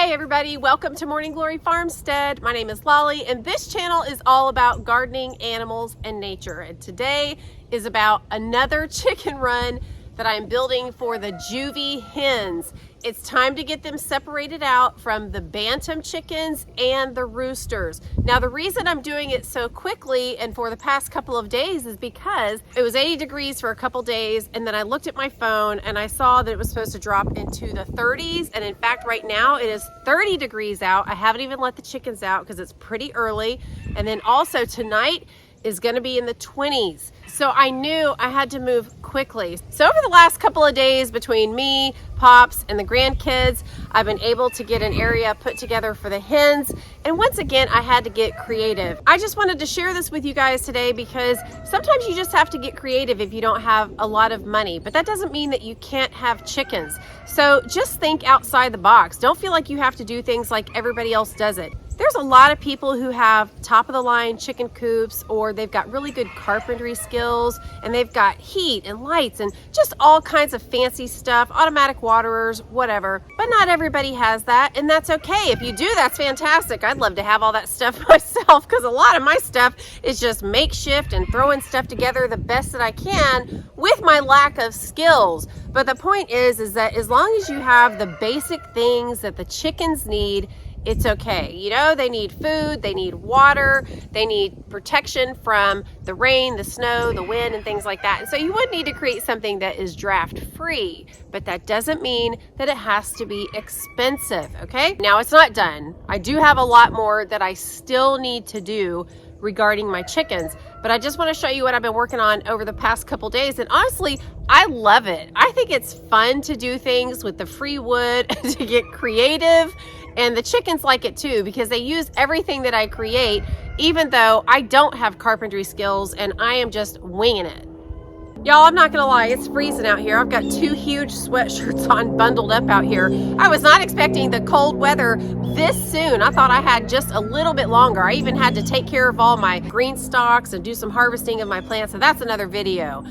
Hey everybody, welcome to Morning Glory Farmstead. My name is Lolly and this channel is all about gardening, animals, and nature. And today is about another chicken run that I'm building for the Juvie hens. It's time to get them separated out from the bantam chickens and the roosters. Now the reason I'm doing it so quickly and for the past couple of days is because it was 80 degrees for a couple days, and then I looked at my phone and I saw that it was supposed to drop into the 30s, and in fact right now it is 30 degrees out. I haven't even let the chickens out because it's pretty early, and then also tonight is going to be in the 20s. So I knew I had to move quickly. So over the last couple of days between me, Pops, and the grandkids, I've been able to get an area put together for the hens. And once again, I had to get creative. I just wanted to share this with you guys today because sometimes you just have to get creative if you don't have a lot of money, but that doesn't mean that you can't have chickens. So just think outside the box. Don't feel like you have to do things like everybody else does it. There's a lot of people who have top of the line chicken coops, or they've got really good carpentry skills, and they've got heat and lights and just all kinds of fancy stuff, automatic waterers, whatever. But not everybody has that, and that's okay. If you do, that's fantastic. I'd love to have all that stuff myself, because a lot of my stuff is just makeshift and throwing stuff together the best that I can with my lack of skills. But the point is that as long as you have the basic things that the chickens need, it's okay. You know, they need food, they need water, they need protection from the rain, the snow, the wind, and things like that. And so you would need to create something that is draft free, but that doesn't mean that it has to be expensive, okay? Now it's not done. I do have a lot more that I still need to do regarding my chickens, but I just want to show you what I've been working on over the past couple days. And honestly, I love it. I think it's fun to do things with the free wood, to get creative. And the chickens like it too, because they use everything that I create, even though I don't have carpentry skills and I am just winging it. Y'all, I'm not gonna lie, it's freezing out here. I've got two huge sweatshirts on, bundled up out here. I was not expecting the cold weather this soon. I thought I had just a little bit longer. I even had to take care of all my GreenStalks and do some harvesting of my plants, so that's another video.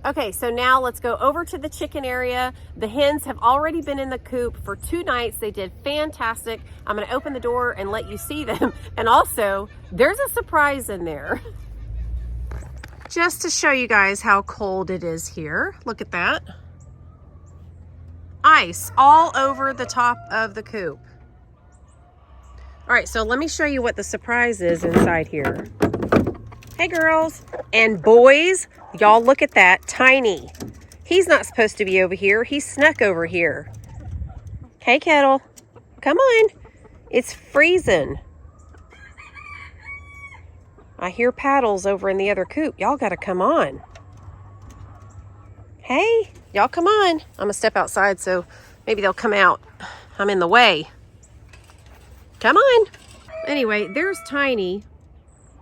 Okay, so now let's go over to the chicken area. The hens have already been in the coop for 2 nights. They did fantastic. I'm gonna open the door and let you see them. And also, there's a surprise in there. Just to show you guys how cold it is here. Look at that. Ice all over the top of the coop. All right, so let me show you what the surprise is inside here. Hey girls and boys, y'all look at that, Tiny. He's not supposed to be over here. He snuck over here. Hey Kettle, come on. It's freezing. I hear paddles over in the other coop. Y'all gotta come on. Hey, y'all come on. I'm gonna step outside so maybe they'll come out. I'm in the way. Come on. Anyway, there's Tiny.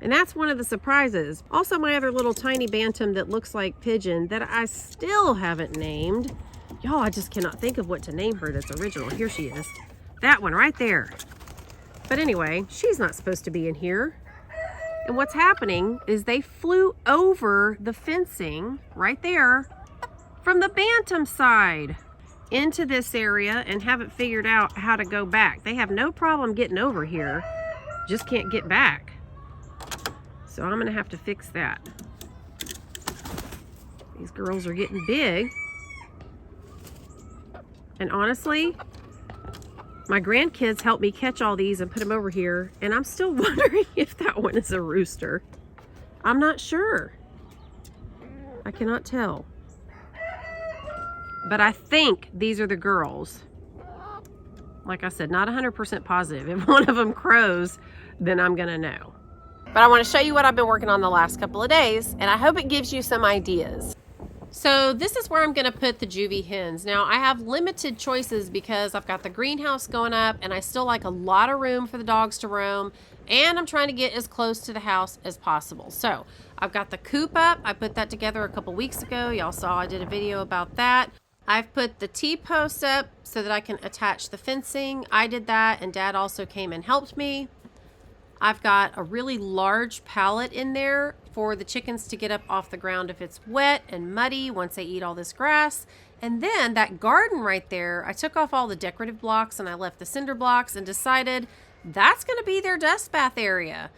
And that's one of the surprises. Also, my other little tiny bantam that looks like Pigeon that I still haven't named. Y'all, I just cannot think of what to name her that's original. Here she is. That one right there. But anyway, she's not supposed to be in here. And what's happening is they flew over the fencing right there from the bantam side into this area and haven't figured out how to go back. They have no problem getting over here, just can't get back. So I'm gonna have to fix that. These girls are getting big. And honestly, my grandkids helped me catch all these and put them over here, and I'm still wondering if that one is a rooster. I'm not sure. I cannot tell. But I think these are the girls. Like I said, not 100% positive. If one of them crows, then I'm gonna know. But I want to show you what I've been working on the last couple of days, and I hope it gives you some ideas. So this is where I'm going to put the Juvie hens. Now I have limited choices because I've got the greenhouse going up and I still like a lot of room for the dogs to roam, and I'm trying to get as close to the house as possible. So I've got the coop up. I put that together a couple weeks ago. Y'all saw I did a video about that. I've put the T-posts up so that I can attach the fencing. I did that, and Dad also came and helped me. I've got a really large pallet in there for the chickens to get up off the ground if it's wet and muddy once they eat all this grass. And then that garden right there, I took off all the decorative blocks and I left the cinder blocks and decided that's going to be their dust bath area.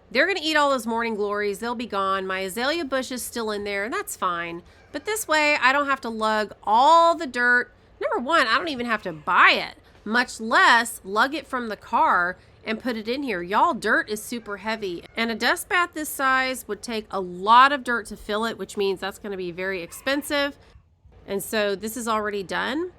They're going to eat all those morning glories. They'll be gone. My azalea bush is still in there, and that's fine. But this way, I don't have to lug all the dirt. Number one, I don't even have to buy it, much less lug it from the car and put it in here. Y'all, dirt is super heavy, and a dust bath this size would take a lot of dirt to fill it, which means that's going to be very expensive. And so this is already done.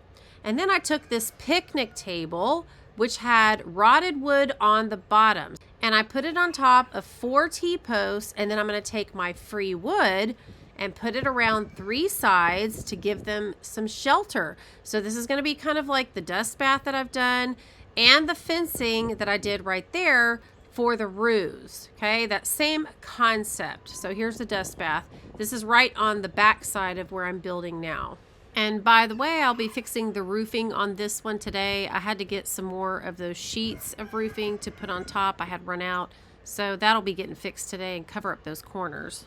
And then I took this picnic table, which had rotted wood on the bottom, and I put it on top of 4 T-posts, and then I'm going to take my free wood and put it around 3 sides to give them some shelter. So this is going to be kind of like the dust bath that I've done and the fencing that I did right there for the roos. Okay, that same concept. So here's the dust bath. This is right on the back side of where I'm building now. And by the way, I'll be fixing the roofing on this one today. I had to get some more of those sheets of roofing to put on top. I had run out. So that'll be getting fixed today and cover up those corners.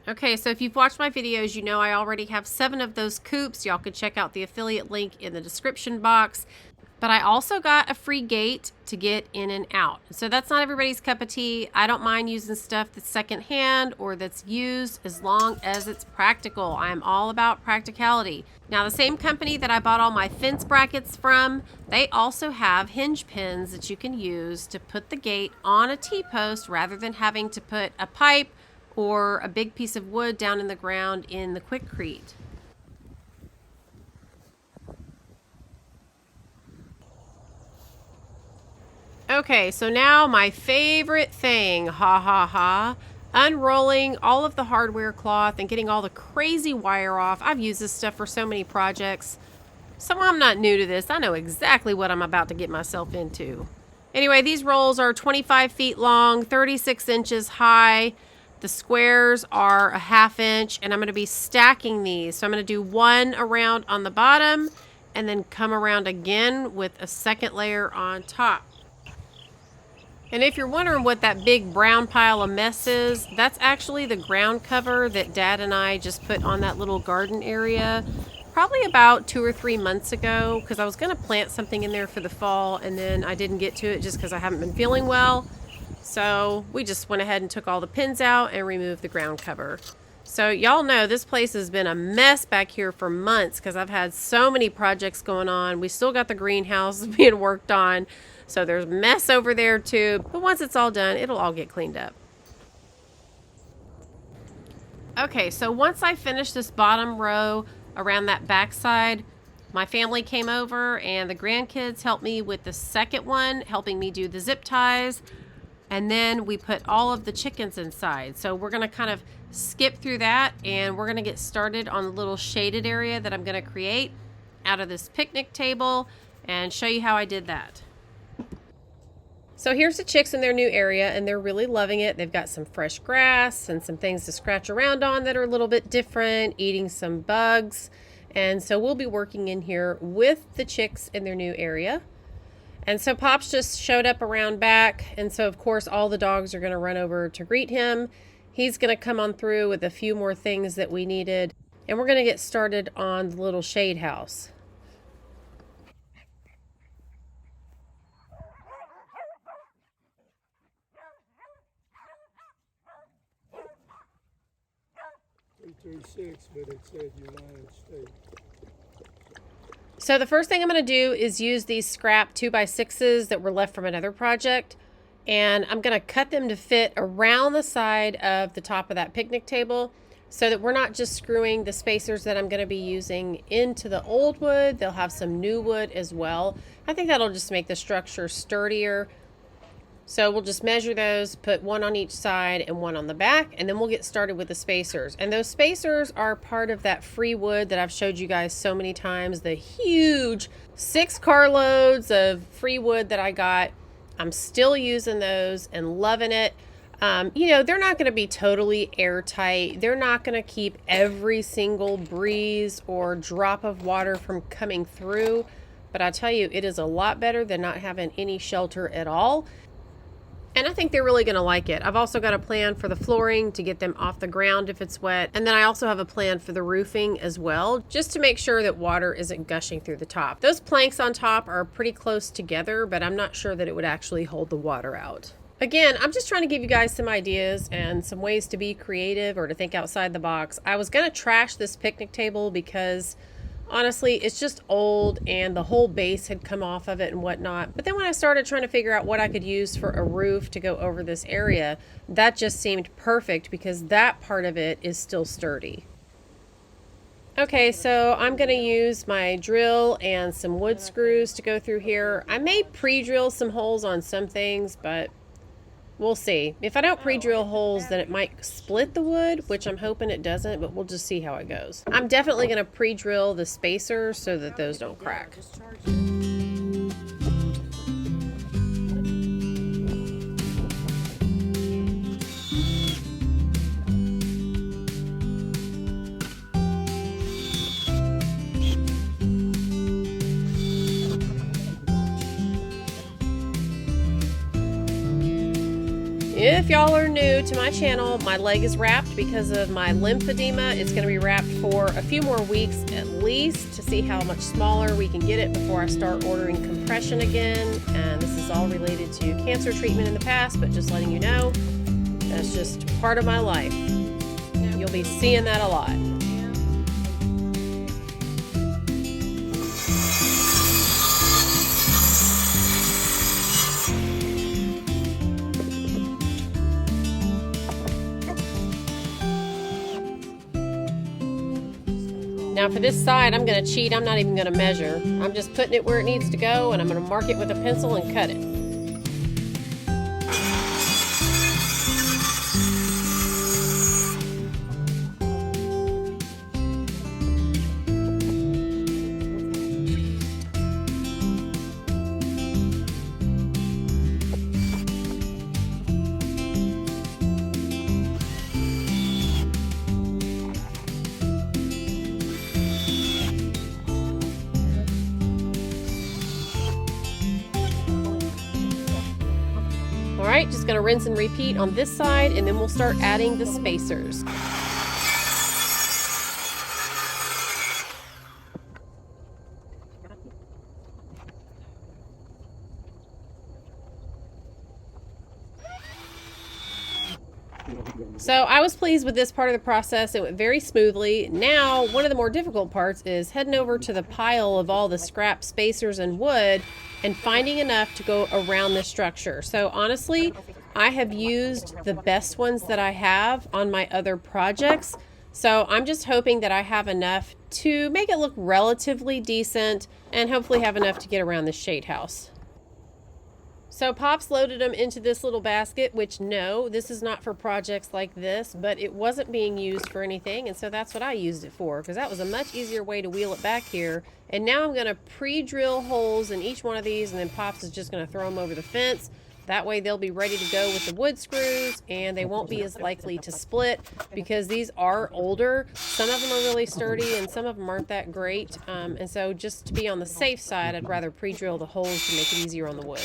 Okay, so if you've watched my videos, you know I already have 7 of those coops. Y'all can check out the affiliate link in the description box. But I also got a free gate to get in and out. So that's not everybody's cup of tea. I don't mind using stuff that's secondhand or that's used as long as it's practical. I'm all about practicality. Now, the same company that I bought all my fence brackets from, they also have hinge pins that you can use to put the gate on a T-post rather than having to put a pipe or a big piece of wood down in the ground in the Quikrete. Okay, so now my favorite thing, unrolling all of the hardware cloth and getting all the crazy wire off. I've used this stuff for so many projects, so I'm not new to this. I know exactly what I'm about to get myself into. Anyway, these rolls are 25 feet long, 36 inches high. The squares are a 1/2 inch, and I'm going to be stacking these. So I'm going to do one around on the bottom and then come around again with a second layer on top. And if you're wondering what that big brown pile of mess is, that's actually the ground cover that Dad and I just put on that little garden area probably about 2 or 3 months ago, because I was going to plant something in there for the fall, and then I didn't get to it just because I haven't been feeling well. So we just went ahead and took all the pins out and removed the ground cover. So y'all know this place has been a mess back here for months because I've had so many projects going on. We still got the greenhouse being worked on. So there's mess over there too. But once it's all done, it'll all get cleaned up. Okay, so once I finished this bottom row around that back side, my family came over and the grandkids helped me with the second one, helping me do the zip ties. And then we put all of the chickens inside. So we're going to kind of skip through that, and we're going to get started on the little shaded area that I'm going to create out of this picnic table and show you how I did that. So here's the chicks in their new area, and they're really loving it. They've got some fresh grass and some things to scratch around on that are a little bit different, eating some bugs. And so we'll be working in here with the chicks in their new area. And so Pops just showed up around back, and so of course all the dogs are going to run over to greet him. He's going to come on through with a few more things that we needed, and we're going to get started on the little shade house. But it said United States. So the first thing I'm going to do is use these scrap 2x6s that were left from another project, and I'm going to cut them to fit around the side of the top of that picnic table so that we're not just screwing the spacers that I'm going to be using into the old wood. They'll have some new wood as well. I think that'll just make the structure sturdier. So we'll just measure those, put one on each side and one on the back, and then we'll get started with the spacers. And those spacers are part of that free wood that I've showed you guys so many times, the huge 6 carloads of free wood that I got. I'm still using those and loving it. You know, they're not going to be totally airtight. They're not going to keep every single breeze or drop of water from coming through. But I tell you, it is a lot better than not having any shelter at all. And I think they're really gonna like it. I've also got a plan for the flooring to get them off the ground if it's wet. And then I also have a plan for the roofing as well, just to make sure that water isn't gushing through the top. Those planks on top are pretty close together, but I'm not sure that it would actually hold the water out. Again, I'm just trying to give you guys some ideas and some ways to be creative or to think outside the box. I was gonna trash this picnic table because honestly, it's just old and the whole base had come off of it and whatnot. But then when I started trying to figure out what I could use for a roof to go over this area, that just seemed perfect because that part of it is still sturdy. Okay, so I'm going to use my drill and some wood screws to go through here. I may pre-drill some holes on some things, but we'll see. If I don't pre-drill holes, then it might split the wood, which I'm hoping it doesn't, but we'll just see how it goes. I'm definitely going to pre-drill the spacers so that those don't crack. If y'all are new to my channel, my leg is wrapped because of my lymphedema. It's going to be wrapped for a few more weeks at least to see how much smaller we can get it before I start ordering compression again. And this is all related to cancer treatment in the past, but just letting you know, that's just part of my life. You'll be seeing that a lot. Now for this side, I'm going to cheat. I'm not even going to measure. I'm just putting it where it needs to go, and I'm going to mark it with a pencil and cut it. Alright, just going to rinse and repeat on this side, and then we'll start adding the spacers. So I was pleased with this part of the process. It went very smoothly. Now, one of the more difficult parts is heading over to the pile of all the scrap spacers and wood and finding enough to go around the structure. So honestly, I have used the best ones that I have on my other projects. So I'm just hoping that I have enough to make it look relatively decent and hopefully have enough to get around the shade house. So Pops loaded them into this little basket, which no, this is not for projects like this, but it wasn't being used for anything, and so that's what I used it for, because that was a much easier way to wheel it back here. And now I'm going to pre-drill holes in each one of these, and then Pops is just going to throw them over the fence. That way they'll be ready to go with the wood screws, and they won't be as likely to split, because these are older. Some of them are really sturdy, and some of them aren't that great. And so just to be on the safe side, I'd rather pre-drill the holes to make it easier on the wood.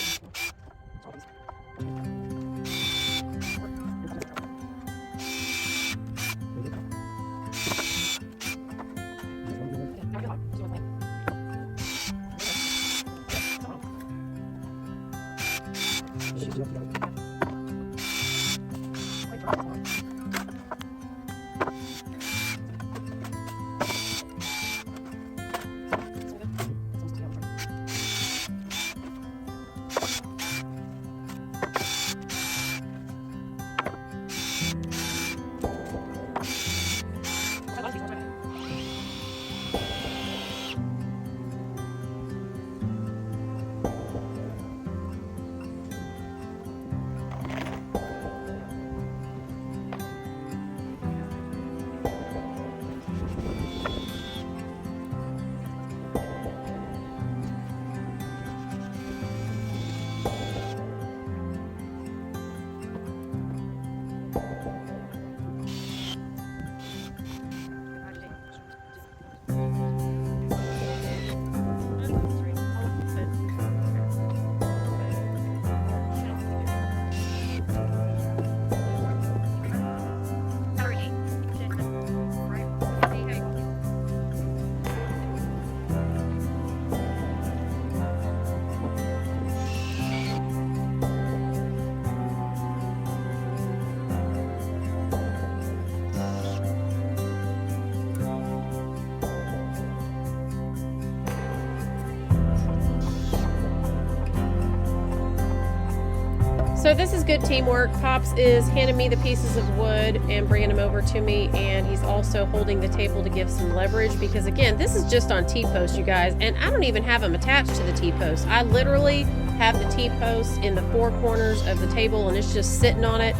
So this is good teamwork. Pops is handing me the pieces of wood and bringing them over to me, and he's also holding the table to give some leverage because, again, this is just on T-posts, you guys, and I don't even have them attached to the T-posts. I literally have the T-posts in the four corners of the table, and it's just sitting on it,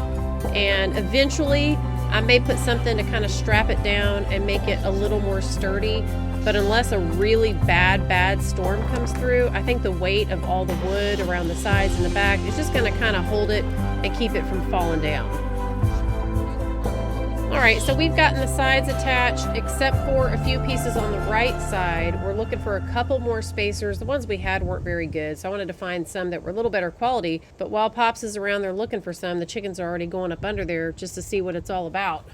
and eventually I may put something to kind of strap it down and make it a little more sturdy. But unless a really bad storm comes through, I think the weight of all the wood around the sides and the back is just going to kind of hold it and keep it from falling down. All right, so we've gotten the sides attached, except for a few pieces on the right side. We're looking for a couple more spacers. The ones we had weren't very good, so I wanted to find some that were a little better quality. But while Pops is around there looking for some, the chickens are already going up under there just to see what it's all about.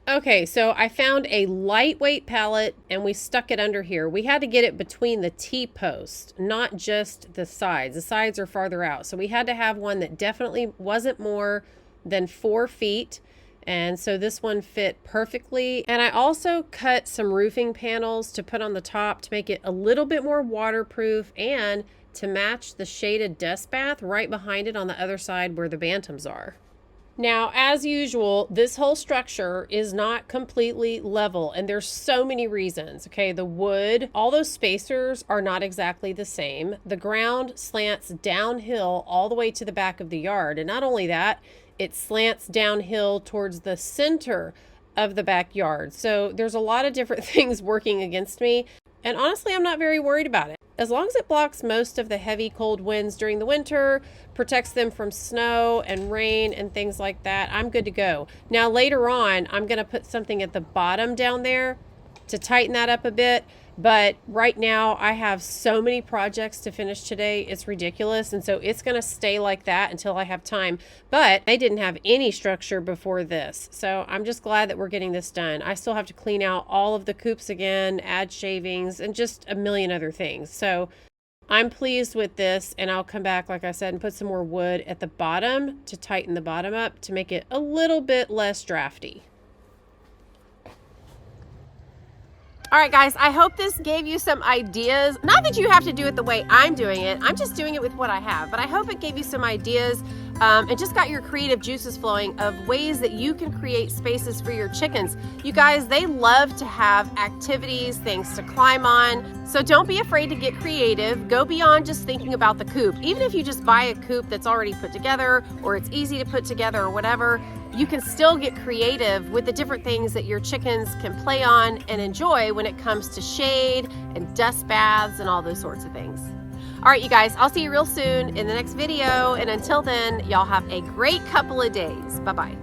Okay, so I found a lightweight pallet and we stuck it under here. We had to get it between the T-post, not just the sides. The sides are farther out. So we had to have one that definitely wasn't more than 4 feet. And so this one fit perfectly. And I also cut some roofing panels to put on the top to make it a little bit more waterproof and to match the shaded dust bath right behind it on the other side where the bantams are. Now, as usual, this whole structure is not completely level, and there's so many reasons. Okay, the wood, all those spacers are not exactly the same. The ground slants downhill all the way to the back of the yard, and not only that, it slants downhill towards the center of the backyard. So there's a lot of different things working against me, and honestly, I'm not very worried about it. As long as it blocks most of the heavy cold winds during the winter, protects them from snow and rain and things like that, I'm good to go. Now later on, I'm going to put something at the bottom down there to tighten that up a bit. But right now I have so many projects to finish today, it's ridiculous. And so it's going to stay like that until I have time. But I didn't have any structure before this. So I'm just glad that we're getting this done. I still have to clean out all of the coops again, add shavings, and just a million other things. So I'm pleased with this, and I'll come back, like I said, and put some more wood at the bottom to tighten the bottom up to make it a little bit less drafty. All right, guys, I hope this gave you some ideas. Not that you have to do it the way I'm doing it. I'm just doing it with what I have. But I hope it gave you some ideas and just got your creative juices flowing of ways that you can create spaces for your chickens. You guys, they love to have activities, things to climb on. So don't be afraid to get creative. Go beyond just thinking about the coop. Even if you just buy a coop that's already put together or it's easy to put together or whatever, you can still get creative with the different things that your chickens can play on and enjoy when it comes to shade and dust baths and all those sorts of things. All right, you guys, I'll see you real soon in the next video. And until then, y'all have a great couple of days. Bye-bye.